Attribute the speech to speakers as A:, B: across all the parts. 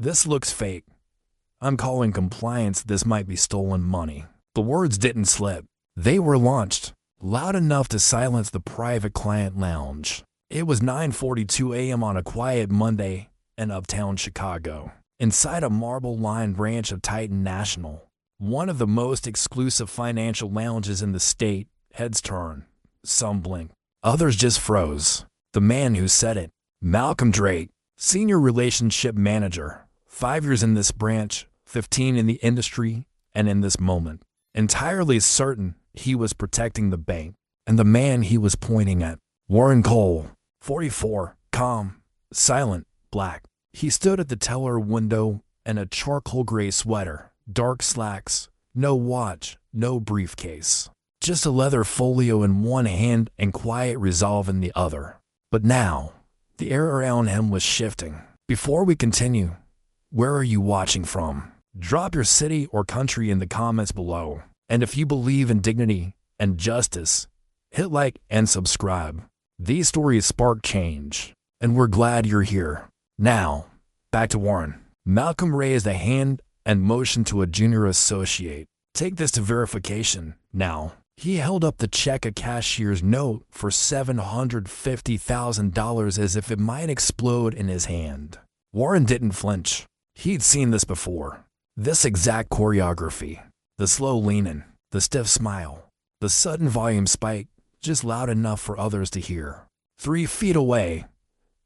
A: This looks fake. I'm calling compliance. This might be stolen money. The words didn't slip. They were launched, loud enough to silence the private client lounge. It was 9:42 a.m. on a quiet Monday in uptown Chicago, inside a marble-lined branch of Titan National, one of the most exclusive financial lounges in the state. Heads turned. Some blinked. Others just froze. The man who said it, Malcolm Drake, senior relationship manager, 5 years in this branch, 15 in the industry, and in this moment, entirely certain he was protecting the bank. And the man he was pointing at, Warren Cole, 44, calm, silent, black. He stood at the teller window in a charcoal gray sweater, dark slacks, no watch, no briefcase. Just a leather folio in one hand and quiet resolve in the other. But now, the air around him was shifting. Before we continue, where are you watching from? Drop your city or country in the comments below. And if you believe in dignity and justice, hit like and subscribe. These stories spark change, and we're glad you're here. Now, back to Warren. Malcolm raised a hand and motioned to a junior associate. Take this to verification. Now, he held up the check, a cashier's note for $750,000, as if it might explode in his hand. Warren didn't flinch. He'd seen this before. This exact choreography. The slow lean in, the stiff smile, the sudden volume spike, just loud enough for others to hear. 3 feet away,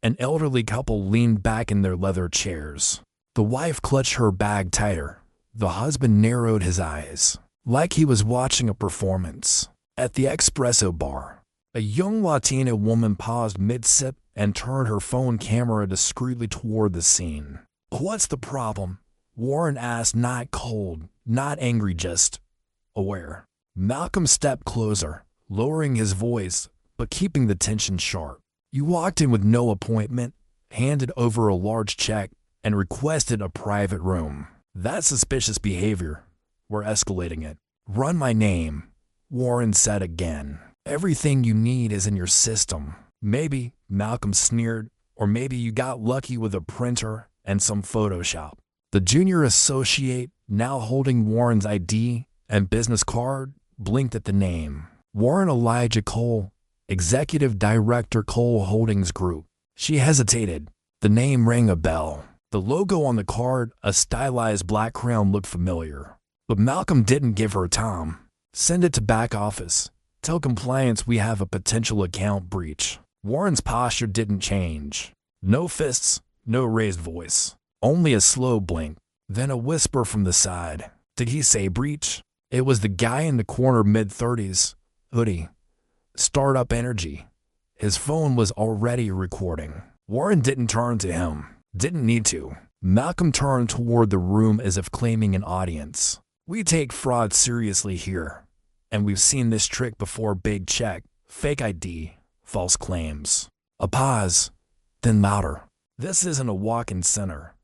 A: an elderly couple leaned back in their leather chairs. The wife clutched her bag tighter. The husband narrowed his eyes, like he was watching a performance. At the espresso bar, a young Latina woman paused mid-sip and turned her phone camera discreetly toward the scene. "What's the problem?" Warren asked, not cold, not angry, just aware. Malcolm stepped closer, lowering his voice, but keeping the tension sharp. "You walked in with no appointment, handed over a large check, and requested a private room. That's suspicious behavior. We're escalating it." "Run my name," Warren said again. "Everything you need is in your system." "Maybe," Malcolm sneered, "or maybe you got lucky with a printer and some Photoshop." The junior associate, now holding Warren's ID and business card, blinked at the name. Warren Elijah Cole, Executive Director, Cole Holdings Group. She hesitated. The name rang a bell. The logo on the card, a stylized black crown, looked familiar. But Malcolm didn't give her time. "Send it to back office. Tell compliance we have a potential account breach." Warren's posture didn't change. No fists, no raised voice. Only a slow blink, then a whisper from the side. "Did he say breach?" It was the guy in the corner, mid-30s, hoodie, startup energy. His phone was already recording. Warren didn't turn to him. Didn't need to. Malcolm turned toward the room as if claiming an audience. "We take fraud seriously here, and we've seen this trick before. Big check, fake ID, false claims." A pause, then louder. "This isn't a walk-in center.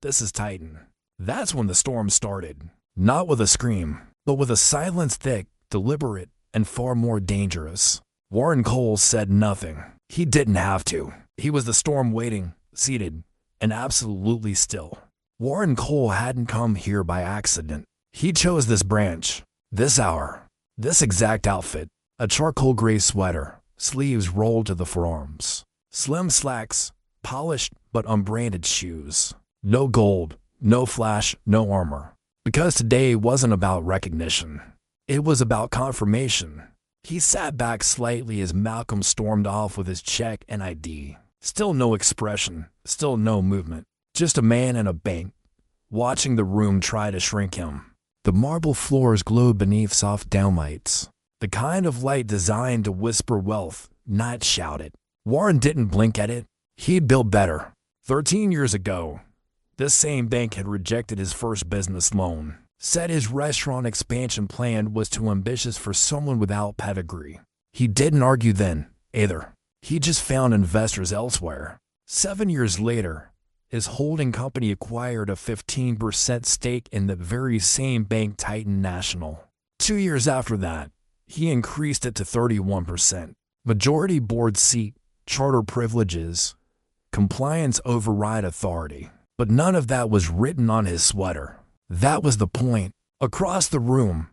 A: This is Titan." That's when the storm started. Not with a scream, but with a silence thick, deliberate, and far more dangerous. Warren Cole said nothing. He didn't have to. He was the storm, waiting, seated, and absolutely still. Warren Cole hadn't come here by accident. He chose this branch, this hour, this exact outfit. A charcoal gray sweater, sleeves rolled to the forearms. Slim slacks, polished but unbranded shoes. No gold, no flash, no armor. Because today wasn't about recognition. It was about confirmation. He sat back slightly as Malcolm stormed off with his check and ID. Still no expression, still no movement. Just a man in a bank, watching the room try to shrink him. The marble floors glowed beneath soft downlights. The kind of light designed to whisper wealth, not shout it. Warren didn't blink at it. He'd built better. 13 years ago, this same bank had rejected his first business loan. Said his restaurant expansion plan was too ambitious for someone without pedigree. He didn't argue then, either. He just found investors elsewhere. 7 years later, his holding company acquired a 15% stake in the very same bank, Titan National. 2 years after that, he increased it to 31%. Majority board seat, charter privileges, compliance override authority. but none of that was written on his sweater. That was the point. Across the room,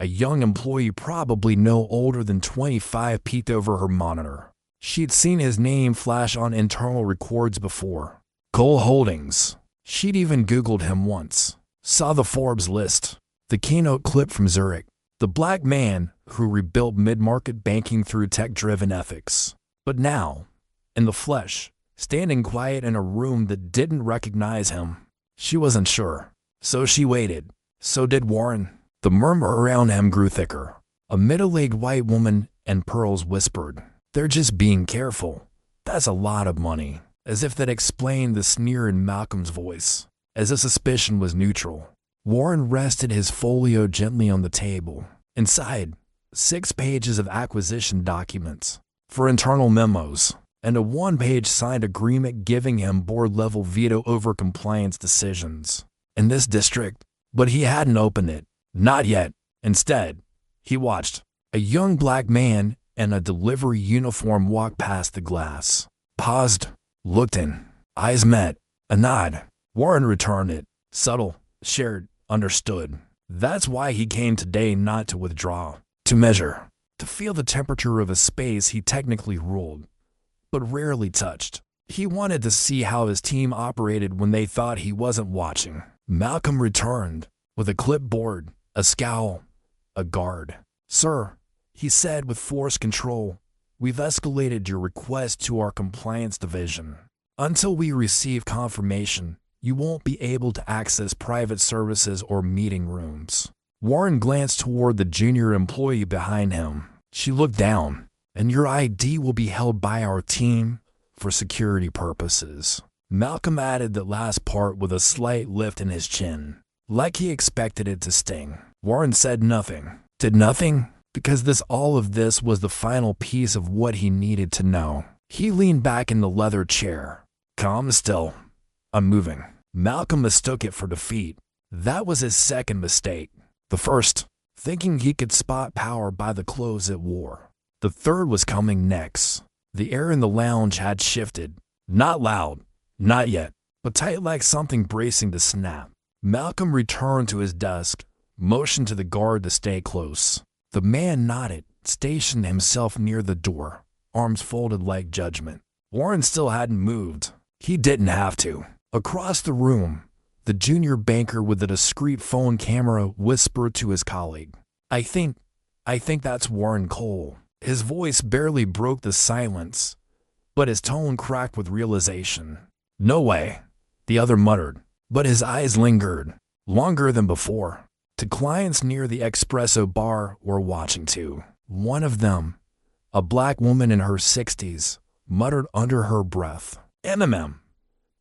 A: a young employee, probably no older than 25, peeked over her monitor. She'd seen his name flash on internal records before. Cole Holdings. She'd even Googled him once. Saw the Forbes list. The keynote clip from Zurich. The black man who rebuilt mid-market banking through tech-driven ethics. But now, in the flesh, standing quiet in a room that didn't recognize him, she wasn't sure. So she waited. So did Warren. The murmur around him grew thicker. A middle-aged white woman and Pearls whispered, "They're just being careful. That's a lot of money." As if that explained the sneer in Malcolm's voice. As if suspicion was neutral. Warren rested his folio gently on the table. Inside, 6 pages of acquisition documents for internal memos, and a 1-page signed agreement giving him board-level veto over compliance decisions in this district. But he hadn't opened it. Not yet. Instead, he watched. A young black man in a delivery uniform walked past the glass. Paused. Looked in. Eyes met. A nod. Warren returned it. Subtle. Shared. Understood. That's why he came today, not to withdraw. To measure. To feel the temperature of a space he technically ruled, but rarely touched. He wanted to see how his team operated when they thought he wasn't watching. Malcolm returned, with a clipboard, a scowl, a guard. "Sir," he said with forced control, "we've escalated your request to our compliance division. Until we receive confirmation, you won't be able to access private services or meeting rooms." Warren glanced toward the junior employee behind him. She looked down. "And your ID will be held by our team for security purposes." Malcolm added the last part with a slight lift in his chin, like he expected it to sting. Warren said nothing. Did nothing? Because all of this was the final piece of what he needed to know. He leaned back in the leather chair. "Calm still. I'm moving." Malcolm mistook it for defeat. That was his second mistake. The first, thinking he could spot power by the clothes it wore. The third was coming next. The air in the lounge had shifted. Not loud. Not yet. But tight, like something bracing to snap. Malcolm returned to his desk, motioned to the guard to stay close. The man nodded, stationed himself near the door, arms folded like judgment. Warren still hadn't moved. He didn't have to. Across the room, the junior banker with a discreet phone camera whispered to his colleague, I think that's Warren Cole." His voice barely broke the silence, but his tone cracked with realization. "No way," the other muttered, but his eyes lingered, longer than before. To clients near the espresso bar were watching too. One of them, a black woman in her 60s, muttered under her breath, "MMM.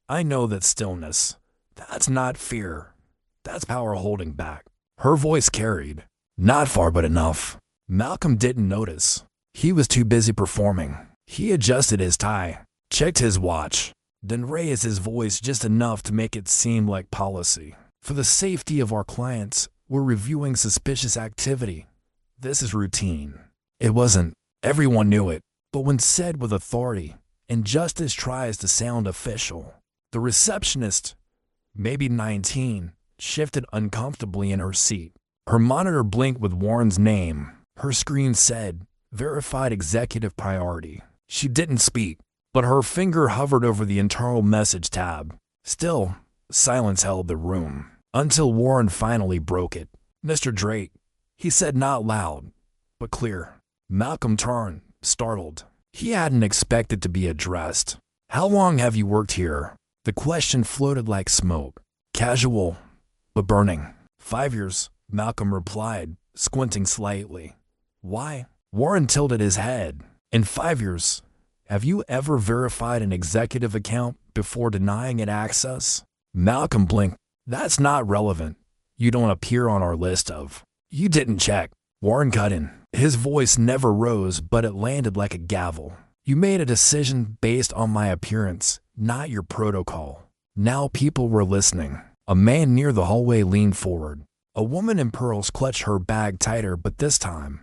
A: I know that stillness. That's not fear. That's power holding back." Her voice carried. Not far, but enough. Malcolm didn't notice. He was too busy performing. He adjusted his tie, checked his watch, then raised his voice just enough to make it seem like policy. "For the safety of our clients, we're reviewing suspicious activity. This is routine." It wasn't. Everyone knew it. But when said with authority, and justice tries to sound official, the receptionist, maybe 19, shifted uncomfortably in her seat. Her monitor blinked with Warren's name. Her screen said, "Verified executive priority." She didn't speak, but her finger hovered over the internal message tab. Still, silence held the room, until Warren finally broke it. "Mr. Drake," he said, not loud, but clear. Malcolm turned, startled. He hadn't expected to be addressed. "How long have you worked here?" The question floated like smoke. Casual, but burning. 5 years, Malcolm replied, squinting slightly. "Why?" Warren tilted his head. "In 5 years, have you ever verified an executive account before denying it access?" Malcolm blinked. "That's not relevant. You don't appear on our list of." "You didn't check." Warren cut in. His voice never rose, but it landed like a gavel. "You made a decision based on my appearance, not your protocol." Now people were listening. A man near the hallway leaned forward. A woman in pearls clutched her bag tighter, but this time,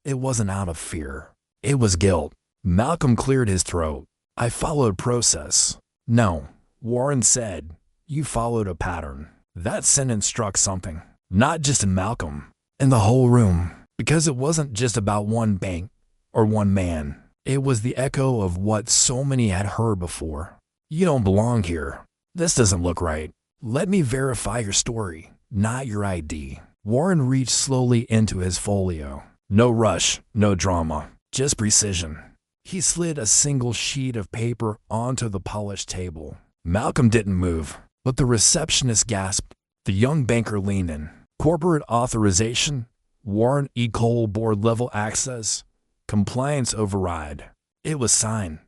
A: it wasn't out of fear. It was guilt. Malcolm cleared his throat. "I followed process." "No," Warren said, You followed a pattern. That sentence struck something, not just in Malcolm, in the whole room, because it wasn't just about one bank or one man. It was the echo of what so many had heard before. You don't belong here. This doesn't look right. Let me verify your story, not your ID. Warren reached slowly into his folio. No rush, no drama, just precision. He slid a single sheet of paper onto the polished table. Malcolm didn't move, but the receptionist gasped. The young banker leaned in. Corporate authorization, Warren E. Cole board-level access, compliance override. It was signed,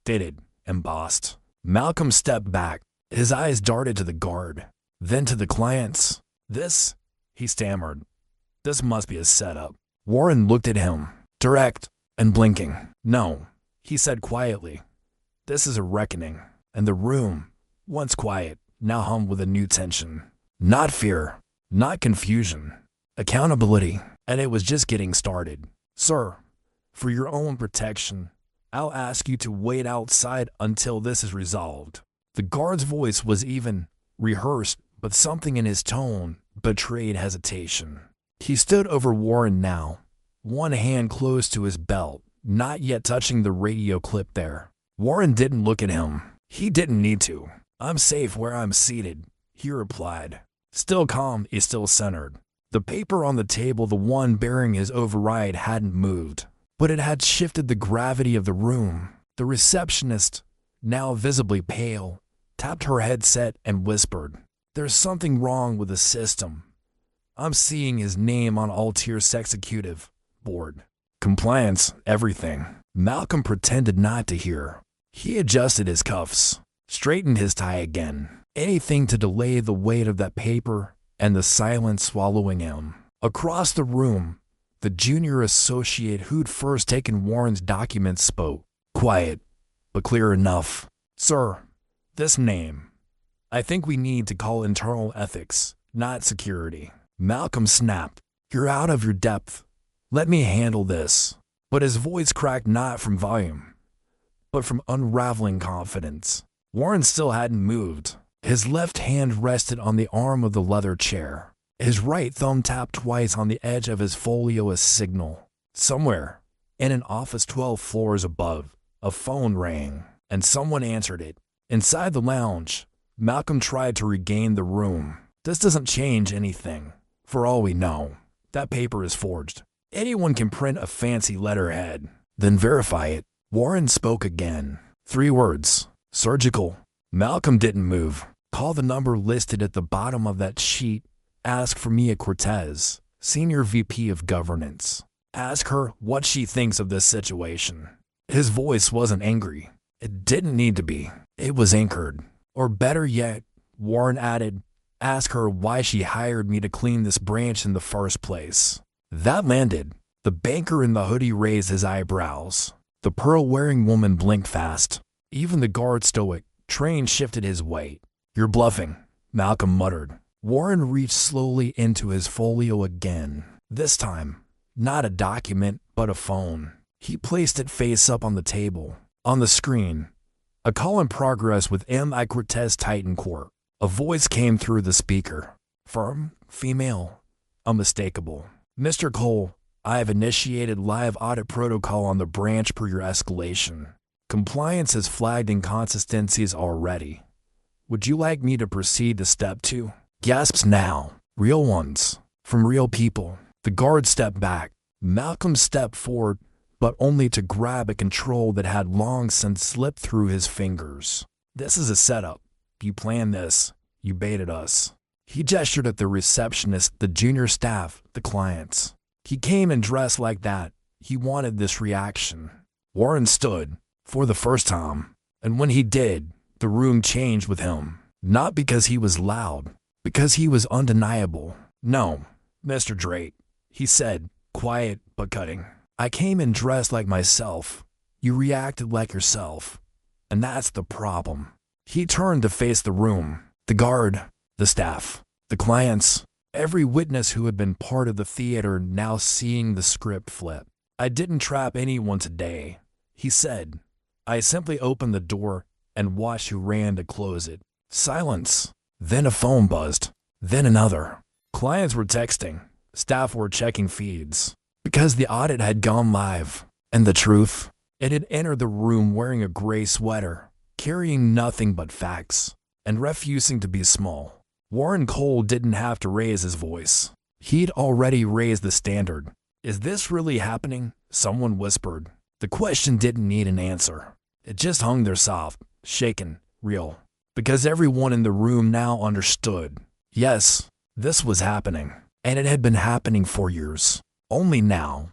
A: dated, embossed. Malcolm stepped back. His eyes darted to the guard, then to the clients. This, he stammered. This must be a setup. Warren looked at him, direct and blinking. No, he said quietly. This is a reckoning. And the room, once quiet, now hummed with a new tension. Not fear, not confusion, accountability. And it was just getting started. Sir, for your own protection, I'll ask you to wait outside until this is resolved. The guard's voice was even rehearsed, but something in his tone betrayed hesitation. He stood over Warren now, one hand close to his belt, not yet touching the radio clip there. Warren didn't look at him. He didn't need to. I'm safe where I'm seated, he replied. Still calm, he's still centered. The paper on the table, the one bearing his override, hadn't moved, but it had shifted the gravity of the room. The receptionist, now visibly pale, tapped her headset and whispered, "There's something wrong with the system. I'm seeing his name on Altier's executive board. Compliance, everything." Malcolm pretended not to hear. He adjusted his cuffs, straightened his tie again. Anything to delay the weight of that paper and the silence swallowing him. Across the room, the junior associate who'd first taken Warren's documents spoke, quiet, but clear enough. "Sir, this name, I think we need to call internal ethics, not security." Malcolm snapped, "You're out of your depth. Let me handle this." But his voice cracked not from volume, but from unraveling confidence. Warren still hadn't moved. His left hand rested on the arm of the leather chair. His right thumb tapped twice on the edge of his folio a signal. Somewhere, in an office 12 floors above, a phone rang, and someone answered it. Inside the lounge, Malcolm tried to regain the room. This doesn't change anything. For all we know, that paper is forged. Anyone can print a fancy letterhead, then verify it. Warren spoke again. 3 words. Surgical. Malcolm didn't move. "Call the number listed at the bottom of that sheet. Ask for Mia Cortez, Senior VP of Governance. Ask her what she thinks of this situation." His voice wasn't angry. It didn't need to be. It was anchored. Or better yet, Warren added, "Ask her why she hired me to clean this branch in the first place." That landed. The banker in the hoodie raised his eyebrows. The pearl-wearing woman blinked fast. Even the guard stoic, trained, shifted his weight. "You're bluffing," Malcolm muttered. Warren reached slowly into his folio again. This time, not a document, but a phone. He placed it face up on the table. On the screen, a call in progress with M.I. Cortez Titan Corp. A voice came through the speaker. Firm, female, unmistakable. "Mr. Cole, I have initiated live audit protocol on the branch per your escalation. Compliance has flagged inconsistencies already. Would you like me to proceed to step 2? Gasps now. Real ones. From real people. The guard stepped back. Malcolm stepped forward, but only to grab a control that had long since slipped through his fingers. "This is a setup. You planned this. You baited us." He gestured at the receptionist, the junior staff, the clients. He came and dressed like that. He wanted this reaction. Warren stood, for the first time, and when he did, the room changed with him. Not because he was loud, because he was undeniable. "No, Mr. Drake," he said, quiet but cutting. "I came and dressed like myself. You reacted like yourself. And that's the problem." He turned to face the room. The guard, the staff, the clients, every witness who had been part of the theater now seeing the script flip. "I didn't trap anyone today," he said. "I simply opened the door and watched who ran to close it. Silence. Then a phone buzzed. Then another. Clients were texting. Staff were checking feeds. Because the audit had gone live. And the truth? It had entered the room wearing a gray sweater, carrying nothing but facts, and refusing to be small. Warren Cole didn't have to raise his voice. He'd already raised the standard. Is this really happening? Someone whispered. The question didn't need an answer. It just hung there soft, shaken, real. Because everyone in the room now understood. Yes, this was happening. And it had been happening for years. Only now,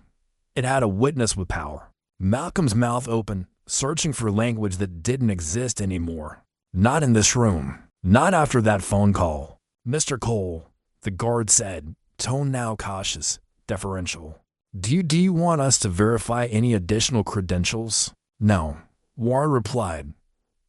A: it had a witness with power. Malcolm's mouth open, searching for language that didn't exist anymore. Not in this room. Not after that phone call. Mr. Cole, the guard said, tone now cautious, deferential. Do you want us to verify any additional credentials? No. Warren replied.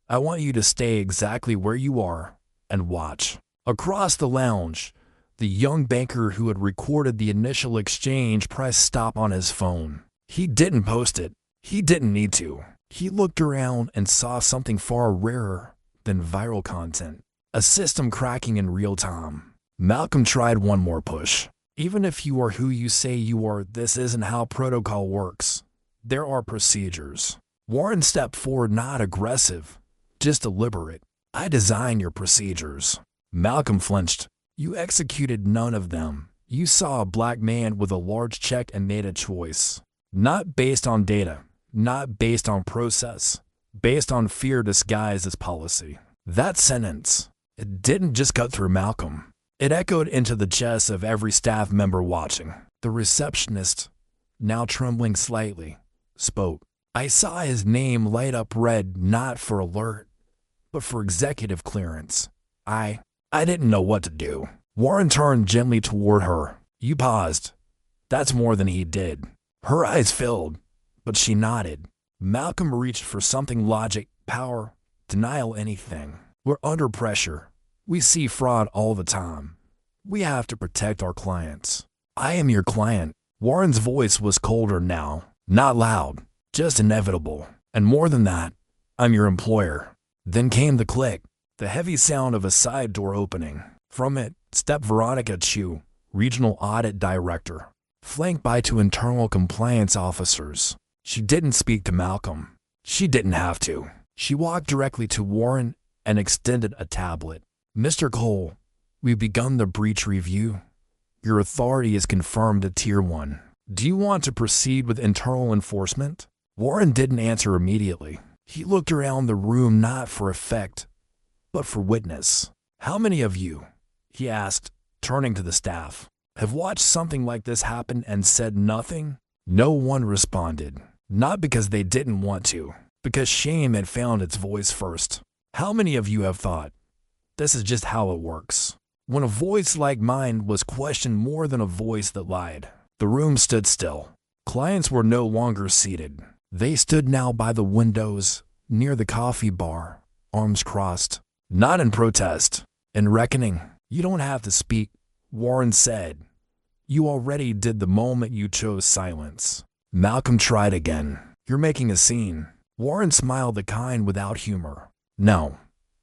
A: I want you to stay exactly where you are and watch. Across the lounge, the young banker who had recorded the initial exchange pressed stop on his phone. He didn't post it. He didn't need to. He looked around and saw something far rarer than viral content. A system cracking in real time. Malcolm tried one more push. Even if you are who you say you are, this isn't how protocol works. There are procedures. Warren stepped forward, not aggressive, just deliberate. I design your procedures. Malcolm flinched. You executed none of them. You saw a black man with a large check and made a choice. Not based on data, not based on process, based on fear disguised as policy. That sentence, it didn't just cut through Malcolm. It echoed into the chest of every staff member watching. The receptionist, now trembling slightly, spoke. I saw his name light up red, not for alert, but for executive clearance. I didn't know what to do. Warren turned gently toward her. You paused. That's more than he did. Her eyes filled, but she nodded. Malcolm reached for something: logic, power, denial, anything. We're under pressure. We see fraud all the time. We have to protect our clients. I am your client. Warren's voice was colder now, not loud, just inevitable. And more than that, I'm your employer. Then came the click, the heavy sound of a side door opening. From it stepped Veronica Chu, Regional Audit Director, flanked by 2 internal compliance officers. She didn't speak to Malcolm. She didn't have to. She walked directly to Warren and extended a tablet. Mr. Cole, we've begun the breach review. Your authority is confirmed at Tier 1. Do you want to proceed with internal enforcement? Warren didn't answer immediately. He looked around the room not for effect, but for witness. How many of you, he asked, turning to the staff, have watched something like this happen and said nothing? No one responded. Not because they didn't want to, because shame had found its voice first. How many of you have thought, this is just how it works? When a voice like mine was questioned more than a voice that lied. The room stood still. Clients were no longer seated. They stood now by the windows, near the coffee bar, arms crossed. Not in protest, in reckoning. You don't have to speak, Warren said. You already did the moment you chose silence. Malcolm tried again. You're making a scene. Warren smiled, the kind without humor. No,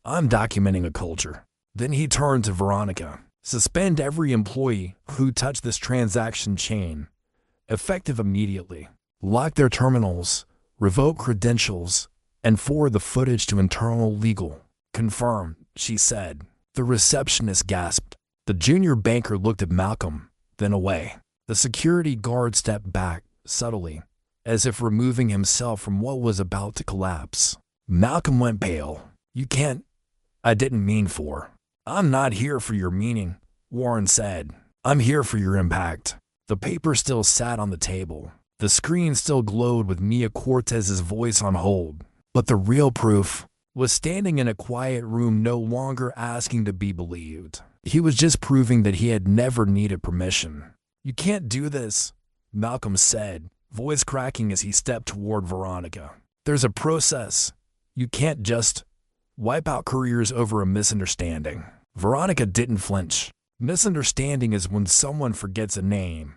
A: I'm documenting a culture. Then he turned to Veronica. Suspend every employee who touched this transaction chain. Effective immediately. Lock their terminals, revoke credentials, and forward the footage to internal legal. Confirm, she said. The receptionist gasped. The junior banker looked at Malcolm, then away. The security guard stepped back, subtly, as if removing himself from what was about to collapse. Malcolm went pale. You can't. I didn't mean for. I'm not here for your meaning, Warren said. I'm here for your impact. The paper still sat on the table. The screen still glowed with Mia Cortez's voice on hold. But the real proof was standing in a quiet room, no longer asking to be believed. He was just proving that he had never needed permission. You can't do this, Malcolm said, voice cracking as he stepped toward Veronica. There's a process. You can't just wipe out careers over a misunderstanding. Veronica didn't flinch. Misunderstanding is when someone forgets a name.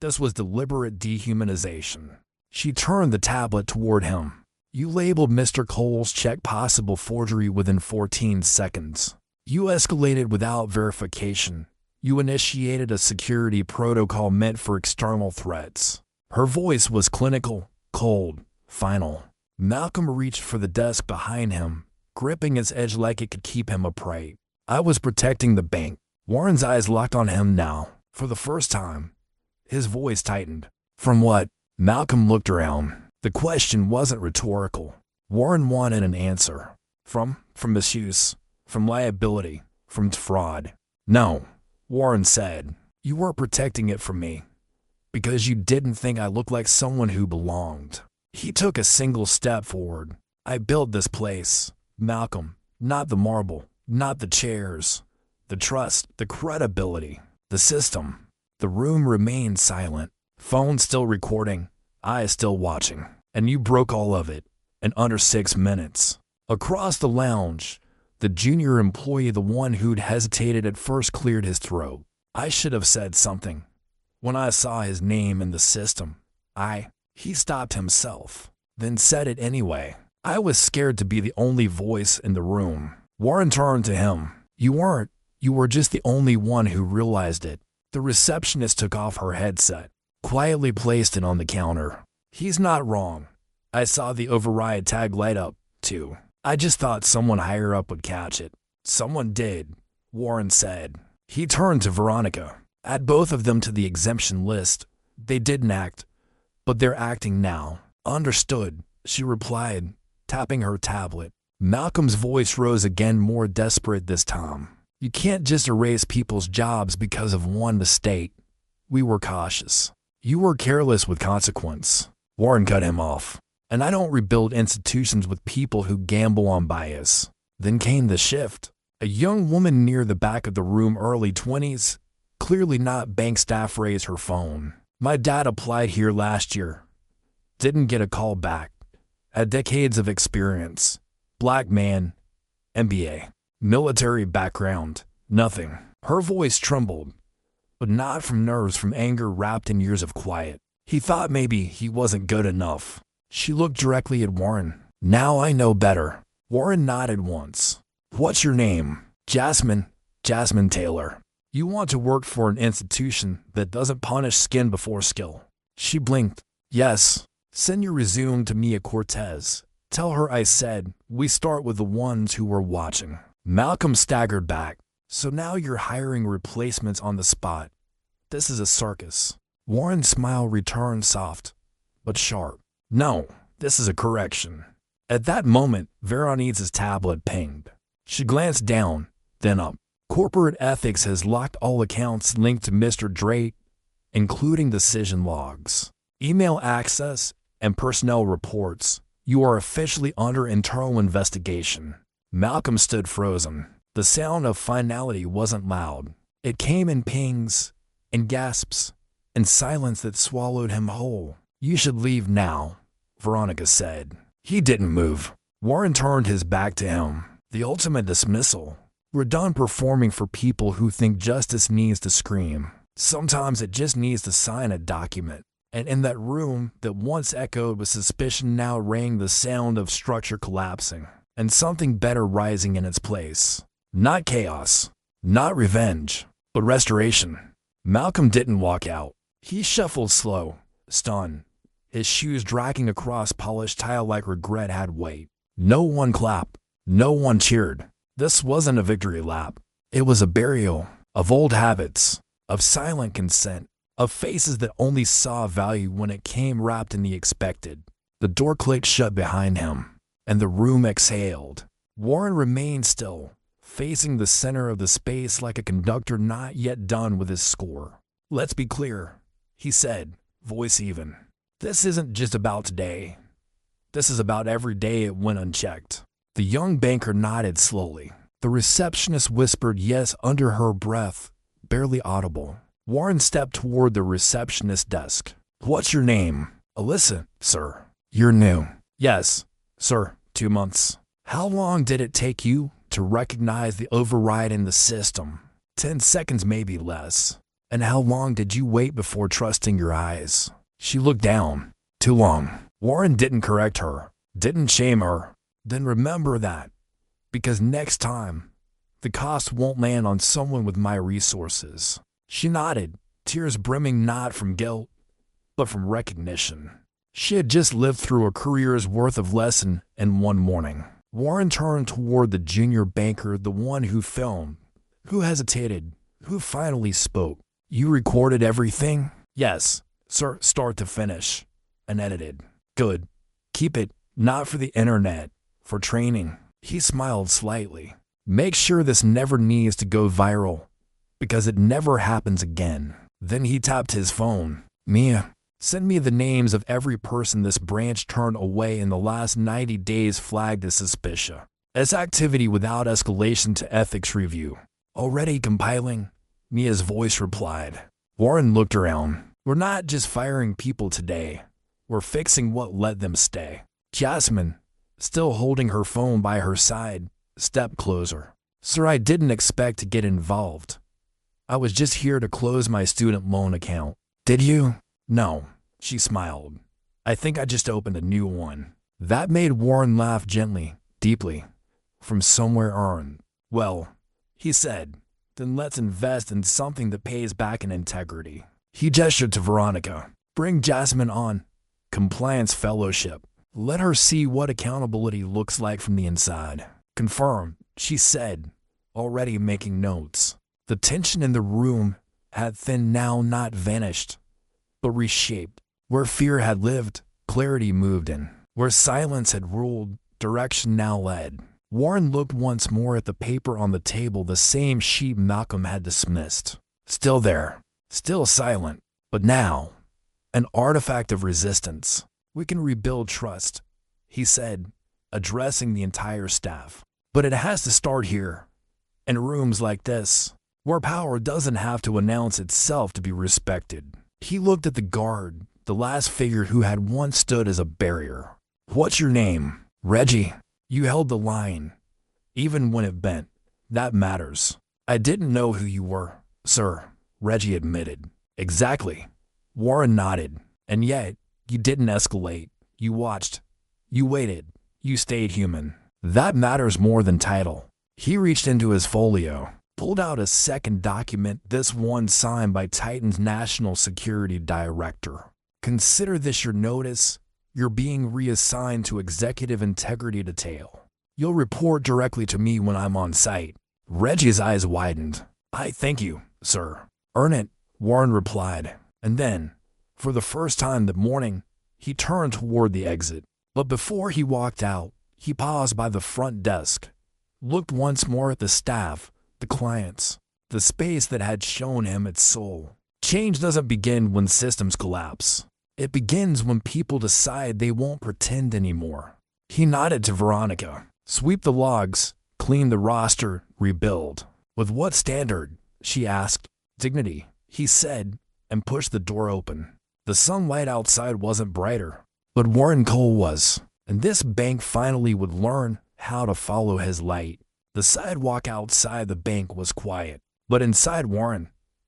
A: This was deliberate dehumanization. She turned the tablet toward him. You labeled Mr. Cole's check possible forgery within 14 seconds. You escalated without verification. You initiated a security protocol meant for external threats. Her voice was clinical, cold, final. Malcolm reached for the desk behind him, gripping its edge like it could keep him upright. I was protecting the bank. Warren's eyes locked on him now, for the first time. His voice tightened. From what? Malcolm looked around. The question wasn't rhetorical. Warren wanted an answer. From misuse, from liability, from fraud. No, Warren said. You weren't protecting it from me, because you didn't think I looked like someone who belonged. He took a single step forward. I built this place, Malcolm, not the marble, not the chairs, the trust, the credibility, the system. The room remained silent, phone still recording, eyes still watching, and you broke all of it in under 6 minutes. Across the lounge, the junior employee, the one who'd hesitated at first, cleared his throat. I should have said something. When I saw his name in the system, He stopped himself, then said it anyway. I was scared to be the only voice in the room. Warren turned to him. You weren't. You were just the only one who realized it. The receptionist took off her headset, quietly placed it on the counter. He's not wrong. I saw the override tag light up, too. I just thought someone higher up would catch it. Someone did, Warren said. He turned to Veronica. Add both of them to the exemption list. They didn't act, but they're acting now. Understood, she replied, tapping her tablet. Malcolm's voice rose again, more desperate this time. You can't just erase people's jobs because of one mistake. We were cautious. You were careless with consequence. Warren cut him off. And I don't rebuild institutions with people who gamble on bias. Then came the shift. A young woman near the back of the room, early 20s, clearly not bank staff, raised her phone. My dad applied here last year. Didn't get a call back. Had decades of experience. Black man, MBA. Military background. Nothing. Her voice trembled, but not from nerves, from anger wrapped in years of quiet. He thought maybe he wasn't good enough. She looked directly at Warren. Now I know better. Warren nodded once. What's your name? Jasmine Taylor. You want to work for an institution that doesn't punish skin before skill. She blinked. Yes. Send your resume to Mia Cortez. Tell her I said we start with the ones who were watching. Malcolm staggered back. So now you're hiring replacements on the spot. This is a circus. Warren's smile returned, soft but sharp. No, this is a correction. At that moment, Veronique's tablet pinged. She glanced down, then up. Corporate ethics has locked all accounts linked to Mr. Drake, including decision logs, email access, and personnel reports. You are officially under internal investigation. Malcolm stood frozen. The sound of finality wasn't loud. It came in pings, in gasps, in silence that swallowed him whole. You should leave now, Veronica said. He didn't move. Warren turned his back to him. The ultimate dismissal. We're done performing for people who think justice needs to scream. Sometimes it just needs to sign a document. And in that room that once echoed with suspicion now rang the sound of structure collapsing, and something better rising in its place. Not chaos, not revenge, but restoration. Malcolm didn't walk out. He shuffled slow, stunned, his shoes dragging across polished tile like regret had weight. No one clapped. No one cheered. This wasn't a victory lap. It was a burial of old habits, of silent consent, of faces that only saw value when it came wrapped in the expected. The door clicked shut behind him, and the room exhaled. Warren remained still, facing the center of the space like a conductor not yet done with his score. Let's be clear, he said, voice even. This isn't just about today. This is about every day it went unchecked. The young banker nodded slowly. The receptionist whispered yes under her breath, barely audible. Warren stepped toward the receptionist's desk. What's your name? Alyssa, sir. You're new. Yes, sir, 2 months. How long did it take you to recognize the override in the system? 10 seconds, maybe less. And how long did you wait before trusting your eyes? She looked down. Too long. Warren didn't correct her, Didn't shame her. Then remember that, because next time, the cost won't land on someone with my resources. She nodded, tears brimming not from guilt, but from recognition. She had just lived through a career's worth of lesson in one morning. Warren turned toward the junior banker, the one who filmed, who hesitated, who finally spoke. You recorded everything? Yes, sir, start to finish. And edited. Good. Keep it, not for the internet, for training. He smiled slightly. Make sure this never needs to go viral, because it never happens again. Then he tapped his phone. Mia, send me the names of every person this branch turned away in the last 90 days flagged as suspicious. As activity without escalation to ethics review. Already compiling, Mia's voice replied. Warren looked around. We're not just firing people today. We're fixing what let them stay. Jasmine, still holding her phone by her side, stepped closer. Sir, I didn't expect to get involved. I was just here to close my student loan account. Did you? No, she smiled. I think I just opened a new one. That made Warren laugh gently, deeply, from somewhere earned. Well, he said, then let's invest in something that pays back in integrity. He gestured to Veronica. Bring Jasmine on. Compliance fellowship. Let her see what accountability looks like from the inside. Confirmed, she said, already making notes. The tension in the room had thinned, now not vanished, but reshaped. Where fear had lived, clarity moved in. Where silence had ruled, direction now led. Warren looked once more at the paper on the table, the same sheet Malcolm had dismissed. Still there, still silent, but now, an artifact of resistance. We can rebuild trust, he said, addressing the entire staff. But it has to start here, in rooms like this, where power doesn't have to announce itself to be respected. He looked at the guard, the last figure who had once stood as a barrier. What's your name? Reggie. You held the line, even when it bent. That matters. I didn't know who you were, sir, Reggie admitted. Exactly. Warren nodded. And yet, you didn't escalate. You watched. You waited. You stayed human. That matters more than title. He reached into his folio, pulled out a second document, this one signed by Titan's National Security Director. Consider this your notice. You're being reassigned to Executive Integrity Detail. You'll report directly to me when I'm on site. Reggie's eyes widened. I thank you, sir. Earn it, Warren replied. And then, for the first time that morning, he turned toward the exit. But before he walked out, he paused by the front desk, looked once more at the staff, the clients, the space that had shown him its soul. Change doesn't begin when systems collapse. It begins when people decide they won't pretend anymore. He nodded to Veronica. Sweep the logs, clean the roster, rebuild. With what standard? She asked. Dignity, he said, and pushed the door open. The sunlight outside wasn't brighter, but Warren Cole was, and this bank finally would learn how to follow his light. The sidewalk outside the bank was quiet, but inside Warren,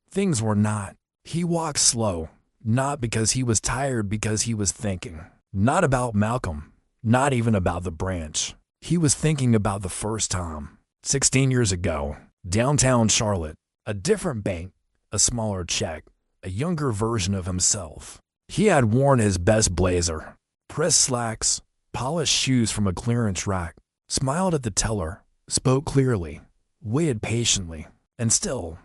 A: things were not. He walked slow. Not because he was tired, because he was thinking. Not about Malcolm, not even about the branch. He was thinking about the first time, 16 years ago, downtown Charlotte, a different bank, a smaller check, a younger version of himself. He had worn his best blazer, pressed slacks, polished shoes from a clearance rack, smiled at the teller, spoke clearly, waited patiently, and still,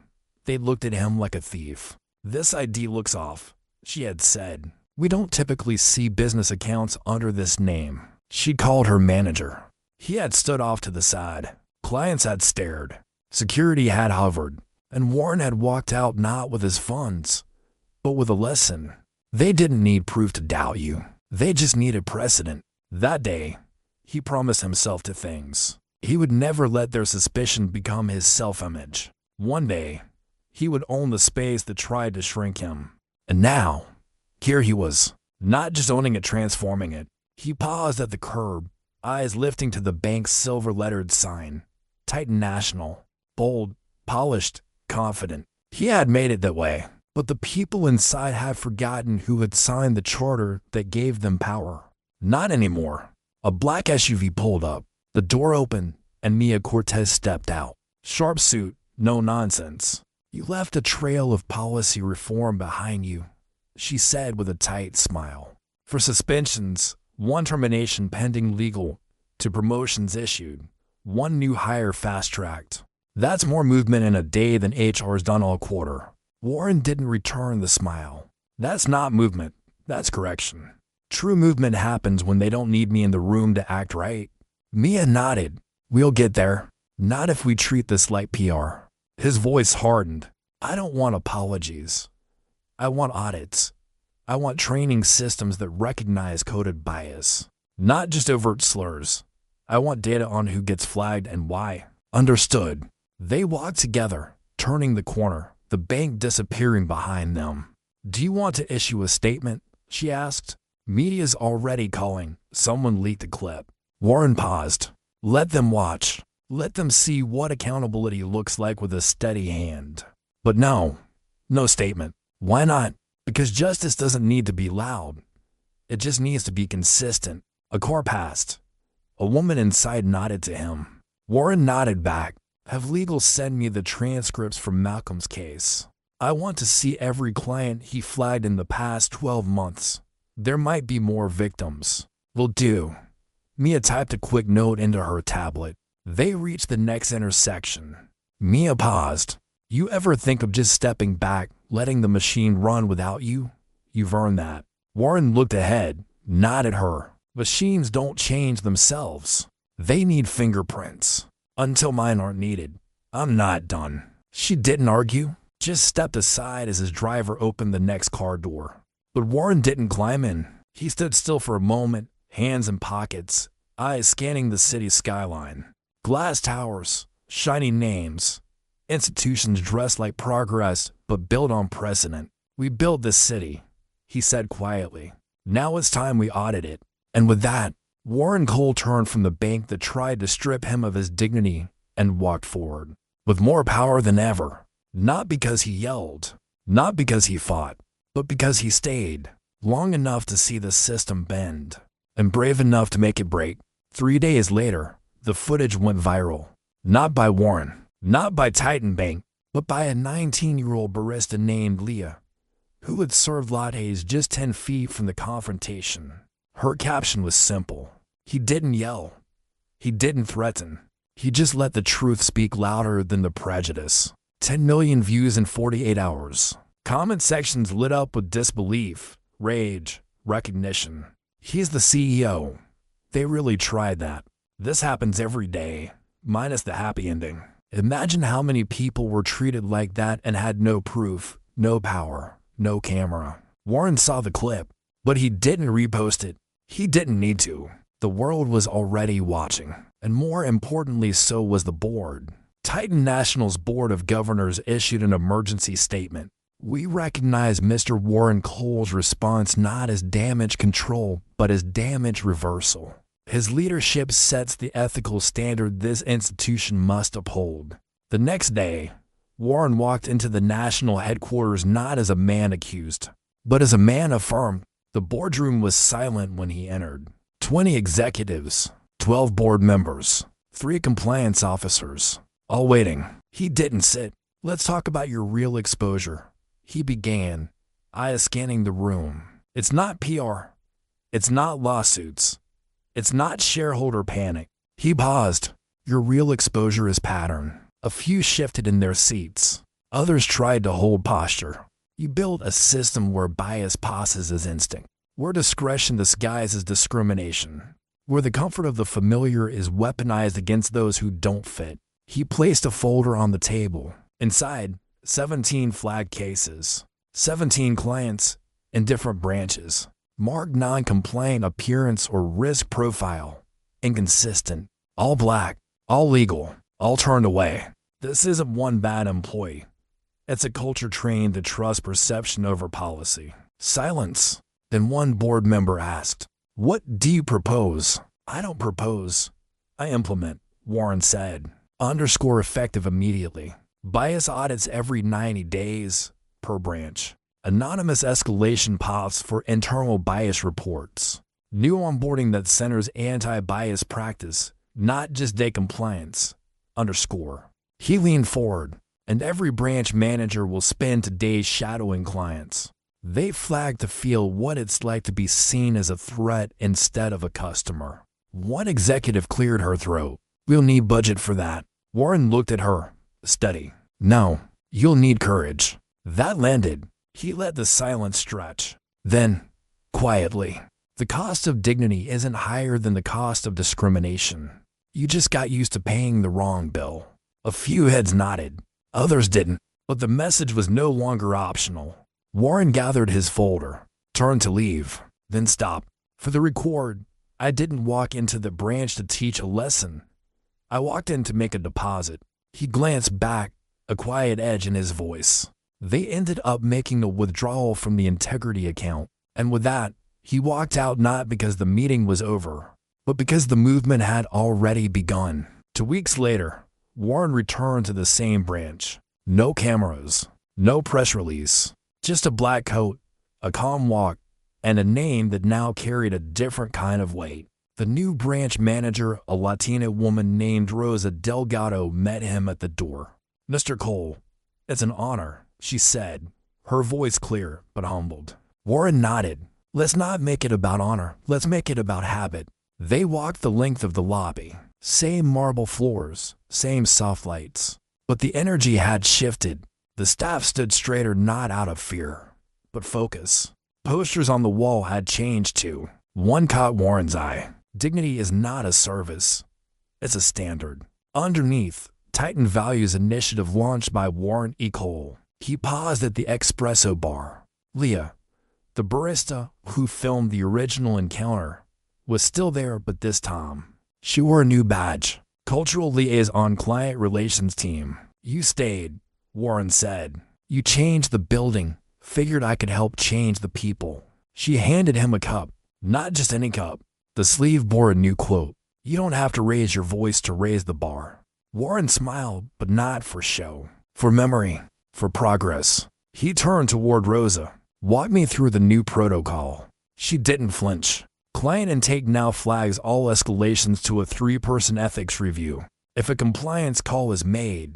A: they looked at him like a thief. This ID looks off, she had said. We don't typically see business accounts under this name. She called her manager. He had stood off to the side. Clients had stared. Security had hovered. And Warren had walked out not with his funds, but with a lesson. They didn't need proof to doubt you. They just needed precedent. That day, he promised himself two things. He would never let their suspicion become his self-image. One day, he would own the space that tried to shrink him. And now, here he was, not just owning it, transforming it. He paused at the curb, eyes lifting to the bank's silver-lettered sign. Titan National. Bold, polished, confident. He had made it that way, but the people inside had forgotten who had signed the charter that gave them power. Not anymore. A black SUV pulled up. The door opened, and Mia Cortez stepped out. Sharp suit, no nonsense. "You left a trail of policy reform behind you," she said with a tight smile. "For suspensions, 1 termination pending legal, to promotions issued, 1 new hire fast-tracked. That's more movement in a day than HR's done all quarter." Warren didn't return the smile. "That's not movement, that's correction. True movement happens when they don't need me in the room to act right." Mia nodded. "We'll get there. Not if we treat this like PR." His voice hardened. "I don't want apologies. I want audits. I want training systems that recognize coded bias, not just overt slurs. I want data on who gets flagged and why." "Understood." They walked together, turning the corner, the bank disappearing behind them. "Do you want to issue a statement?" she asked. "Media's already calling. Someone leaked a clip." Warren paused. "Let them watch. Let them see what accountability looks like with a steady hand." "But no statement." "Why not?" "Because justice doesn't need to be loud. It just needs to be consistent." A car passed. A woman inside nodded to him. Warren nodded back. "Have legal send me the transcripts from Malcolm's case. I want to see every client he flagged in the past 12 months. There might be more victims." "Will do." Mia typed a quick note into her tablet. They reached the next intersection. Mia paused. "You ever think of just stepping back, letting the machine run without you? You've earned that." Warren looked ahead, nodded at her. "Machines don't change themselves. They need fingerprints. Until mine aren't needed, I'm not done." She didn't argue, just stepped aside as his driver opened the next car door. But Warren didn't climb in. He stood still for a moment, hands in pockets, eyes scanning the city skyline. Glass towers, shiny names, institutions dressed like progress but built on precedent. "We built this city," he said quietly. "Now it's time we audit it." And with that, Warren Cole turned from the bank that tried to strip him of his dignity and walked forward, with more power than ever. Not because he yelled, not because he fought, but because he stayed long enough to see the system bend, and brave enough to make it break. 3 days later, the footage went viral. Not by Warren, not by Titan Bank, but by a 19-year-old barista named Leah, who had served lattes just 10 feet from the confrontation. Her caption was simple. He didn't yell. He didn't threaten. He just let the truth speak louder than the prejudice. 10 million views in 48 hours. Comment sections lit up with disbelief, rage, recognition. He's the CEO. They really tried that. This happens every day, minus the happy ending. Imagine how many people were treated like that and had no proof, no power, no camera. Warren saw the clip, but he didn't repost it. He didn't need to. The world was already watching, and more importantly, so was the board. Titan National's Board of Governors issued an emergency statement. "We recognize Mr. Warren Cole's response not as damage control, but as damage reversal. His leadership sets the ethical standard this institution must uphold." The next day, Warren walked into the national headquarters not as a man accused, but as a man affirmed. The boardroom was silent when he entered. 20 executives, 12 board members, 3 compliance officers, all waiting. He didn't sit. "Let's talk about your real exposure," he began, eyes scanning the room. "It's not PR. It's not lawsuits. It's not shareholder panic." He paused. "Your real exposure is pattern." A few shifted in their seats. Others tried to hold posture. "You build a system where bias passes as instinct, where discretion disguises discrimination, where the comfort of the familiar is weaponized against those who don't fit." He placed a folder on the table. Inside, 17 flagged cases, 17 clients in different branches, marked non-compliant appearance or risk profile, inconsistent, all black, all legal, all turned away. This isn't one bad employee. It's a culture trained to trust perception over policy. Silence. Then one board member asked, "What do you propose?" "I don't propose. I implement," Warren said. Underscore effective immediately. Bias audits every 90 days, per branch. Anonymous escalation paths for internal bias reports. New onboarding that centers anti-bias practice, not just day compliance. Underscore. He leaned forward, and every branch manager will spend days shadowing clients. They flag to feel what it's like to be seen as a threat instead of a customer. One executive cleared her throat. We'll need budget for that. Warren looked at her. Steady. No, you'll need courage. That landed. He let the silence stretch. Then, quietly, the cost of dignity isn't higher than the cost of discrimination. You just got used to paying the wrong bill. A few heads nodded. Others didn't. But the message was no longer optional. Warren gathered his folder, turned to leave, then stopped. For the record, I didn't walk into the branch to teach a lesson. I walked in to make a deposit. He glanced back, a quiet edge in his voice. They ended up making a withdrawal from the integrity account, and with that, he walked out not because the meeting was over, but because the movement had already begun. 2 weeks later, Warren returned to the same branch. No cameras, no press release. Just a black coat, a calm walk, and a name that now carried a different kind of weight. The new branch manager, a Latina woman named Rosa Delgado, met him at the door. Mr. Cole, it's an honor, she said, her voice clear but humbled. Warren nodded. Let's not make it about honor, let's make it about habit. They walked the length of the lobby. Same marble floors, same soft lights. But the energy had shifted. The staff stood straighter not out of fear, but focus. Posters on the wall had changed too. One caught Warren's eye. Dignity is not a service. It's a standard. Underneath, Titan Values initiative launched by Warren E. Cole. He paused at the espresso bar. Leah, the barista who filmed the original encounter, was still there, but this time, she wore a new badge. Cultural Liaison Client Relations Team. You stayed, Warren said. You changed the building. Figured I could help change the people. She handed him a cup. Not just any cup. The sleeve bore a new quote. You don't have to raise your voice to raise the bar. Warren smiled, but not for show. For memory. For progress. He turned toward Rosa. Walk me through the new protocol. She didn't flinch. Client intake now flags all escalations to a 3-person ethics review. If a compliance call is made,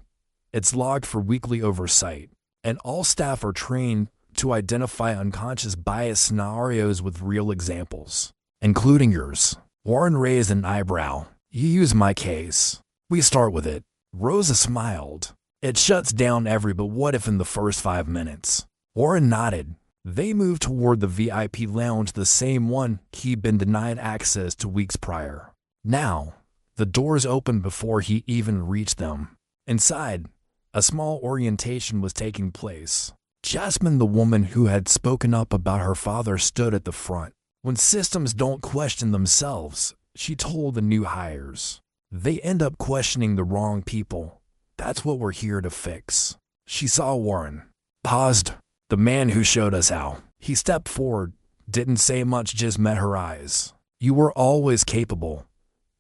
A: it's logged for weekly oversight, and all staff are trained to identify unconscious bias scenarios with real examples, including yours. Warren raised an eyebrow. You use my case. We start with it. Rosa smiled. It shuts down every but what if in the first 5 minutes. Warren nodded. They moved toward the VIP lounge, the same one he'd been denied access to weeks prior. Now, the doors opened before he even reached them. Inside, a small orientation was taking place. Jasmine, the woman who had spoken up about her father, stood at the front. When systems don't question themselves, she told the new hires, they end up questioning the wrong people. That's what we're here to fix. She saw Warren. Paused. The man who showed us how. He stepped forward, didn't say much, just met her eyes. You were always capable.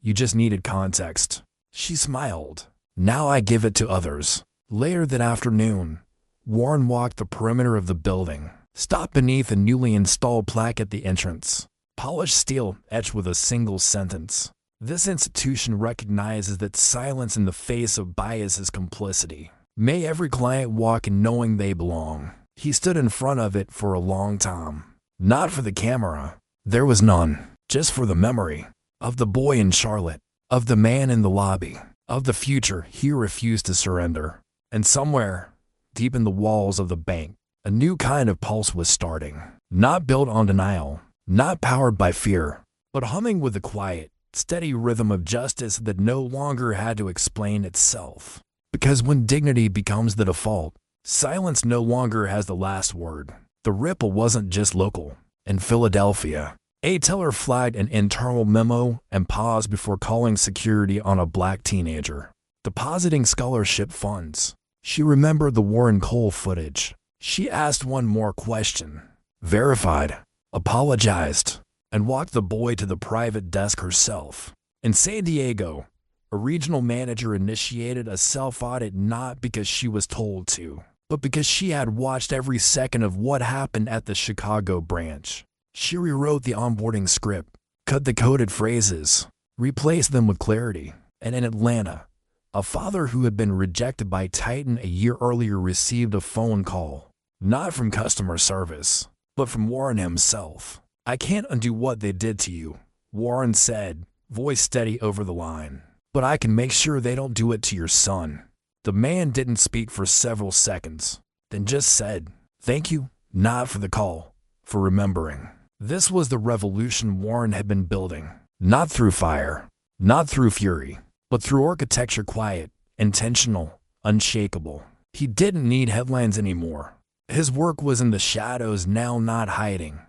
A: You just needed context. She smiled. Now I give it to others. Later that afternoon, Warren walked the perimeter of the building, stopped beneath a newly installed plaque at the entrance. Polished steel etched with a single sentence. This institution recognizes that silence in the face of bias is complicity. May every client walk in knowing they belong. He stood in front of it for a long time. Not for the camera. There was none. Just for the memory. Of the boy in Charlotte. Of the man in the lobby. Of the future he refused to surrender. And somewhere, deep in the walls of the bank, a new kind of pulse was starting. Not built on denial. Not powered by fear. But humming with the quiet, steady rhythm of justice that no longer had to explain itself. Because when dignity becomes the default, silence no longer has the last word. The ripple wasn't just local. In Philadelphia, a teller flagged an internal memo and paused before calling security on a black teenager. Depositing scholarship funds. She remembered the Warren Cole footage. She asked one more question. Verified. Apologized. And walked the boy to the private desk herself. In San Diego, a regional manager initiated a self-audit not because she was told to, but because she had watched every second of what happened at the Chicago branch. She rewrote the onboarding script, cut the coded phrases, replace them with clarity. And in Atlanta, a father who had been rejected by Titan a year earlier received a phone call, not from customer service, but from Warren himself. "I can't undo what they did to you," Warren said, voice steady over the line. "But I can make sure they don't do it to your son." The man didn't speak for several seconds, then just said, "Thank you, not for the call, for remembering." This was the revolution Warren had been building, not through fire, not through fury, but through architecture, quiet, intentional, unshakable. He didn't need headlines anymore. His work was in the shadows now, not hiding,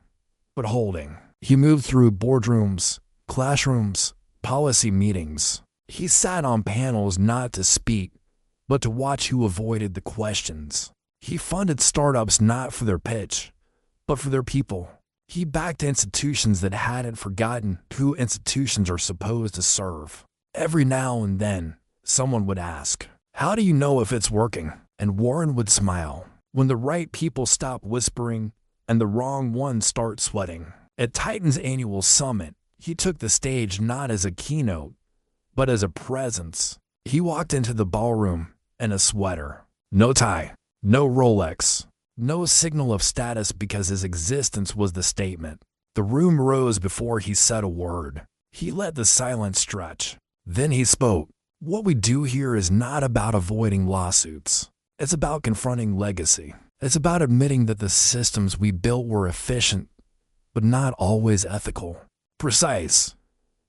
A: but holding. He moved through boardrooms, classrooms, policy meetings. He sat on panels not to speak, but to watch who avoided the questions. He funded startups not for their pitch, but for their people. He backed institutions that hadn't forgotten who institutions are supposed to serve. Every now and then, someone would ask, "How do you know if it's working?" And Warren would smile. When the right people stop whispering and the wrong ones start sweating. At Titan's annual summit, he took the stage not as a keynote, but as a presence. He walked into the ballroom in a sweater. No tie, no Rolex, no signal of status, because his existence was the statement. The room rose before he said a word. He let the silence stretch. Then he spoke. "What we do here is not about avoiding lawsuits. It's about confronting legacy. It's about admitting that the systems we built were efficient, but not always ethical. Precise,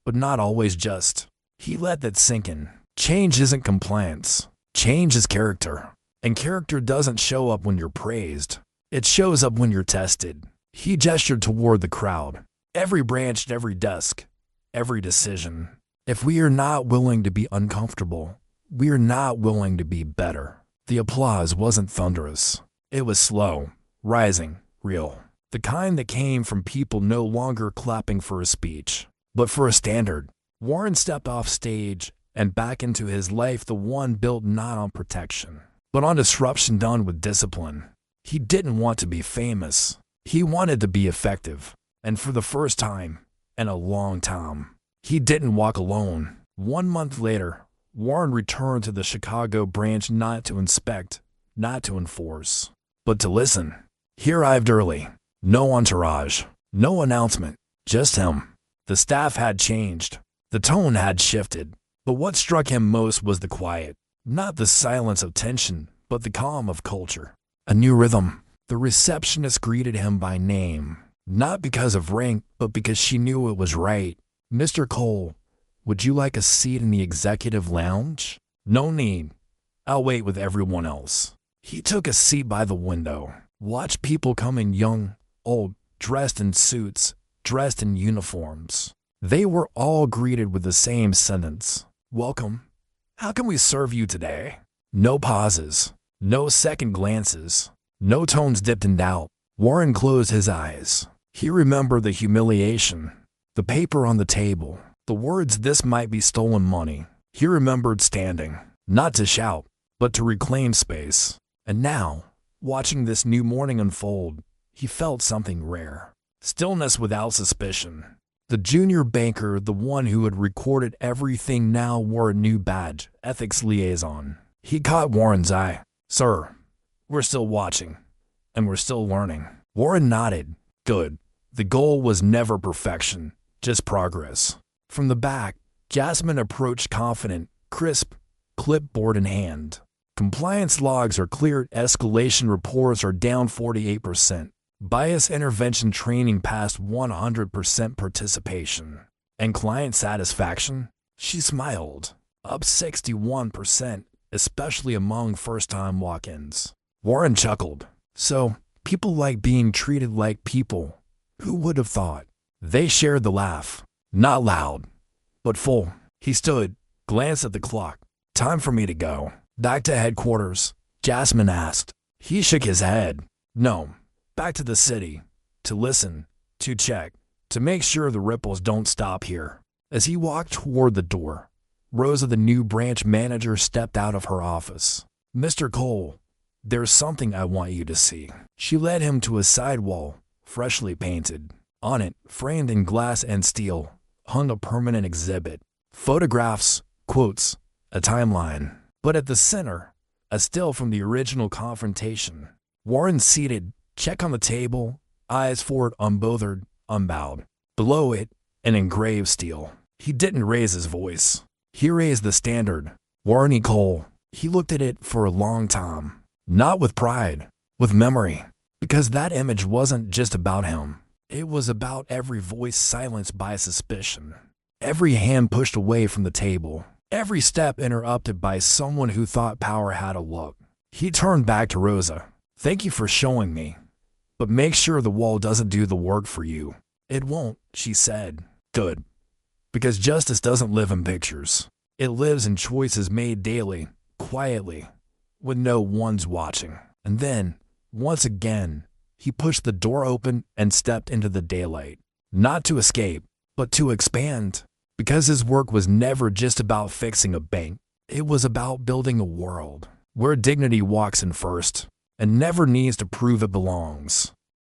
A: but not always just." He let that sink in. Change isn't compliance. Change is character. And character doesn't show up when you're praised. It shows up when you're tested. He gestured toward the crowd. Every branch, every desk, every decision. If we are not willing to be uncomfortable, we are not willing to be better. The applause wasn't thunderous. It was slow, rising, real. The kind that came from people no longer clapping for a speech, but for a standard. Warren stepped off stage and back into his life, the one built not on protection, but on disruption done with discipline. He didn't want to be famous. He wanted to be effective. And for the first time in a long time, he didn't walk alone. 1 month later, Warren returned to the Chicago branch not to inspect, not to enforce, but to listen. He arrived early. No entourage, no announcement, just him. The staff had changed. The tone had shifted. But what struck him most was the quiet. Not the silence of tension, but the calm of culture. A new rhythm. The receptionist greeted him by name, not because of rank, but because she knew it was right. "Mr. Cole, would you like a seat in the executive lounge?" "No need. I'll wait with everyone else." He took a seat by the window, watched people come in, young, old, dressed in suits, dressed in uniforms. They were all greeted with the same sentence. "Welcome. How can we serve you today?" No pauses, no second glances, no tones dipped in doubt. Warren closed his eyes. He remembered the humiliation, the paper on the table, the words, "This might be stolen money." He remembered standing, not to shout, but to reclaim space. And now, watching this new morning unfold, he felt something rare. Stillness without suspicion. The junior banker, the one who had recorded everything, now wore a new badge, ethics liaison. He caught Warren's eye. "Sir, we're still watching, and we're still learning." Warren nodded. Good. The goal was never perfection, just progress. From the back, Jasmine approached, confident, crisp, clipboard in hand. "Compliance logs are cleared. Escalation reports are down 48%. Bias intervention training passed 100% participation. And client satisfaction?" She smiled. "Up 61%, especially among first-time walk-ins." Warren chuckled. "So, people like being treated like people. Who would have thought?" They shared the laugh. Not loud, but full. He stood, glanced at the clock. "Time for me to go." "Back to headquarters?" Jasmine asked. He shook his head. "No. Back to the city, to listen, to check, to make sure the ripples don't stop here." As he walked toward the door, Rosa, the new branch manager, stepped out of her office. "Mr. Cole, there's something I want you to see." She led him to a side wall, freshly painted. On it, framed in glass and steel, hung a permanent exhibit. Photographs, quotes, a timeline. But at the center, a still from the original confrontation. Warren seated, check on the table, eyes forward, unbothered, unbowed. Below it, an engraved steel. He didn't raise his voice. He raised the standard. Warren E. Cole. He looked at it for a long time. Not with pride, with memory. Because that image wasn't just about him. It was about every voice silenced by suspicion. Every hand pushed away from the table. Every step interrupted by someone who thought power had a look. He turned back to Rosa. Thank you for showing me. But make sure the wall doesn't do the work for you. It won't, she said. Good. Because justice doesn't live in pictures. It lives in choices made daily, quietly, when no one's watching. And then, once again, he pushed the door open and stepped into the daylight. Not to escape, but to expand. Because his work was never just about fixing a bank. It was about building a world where dignity walks in first and never needs to prove it belongs.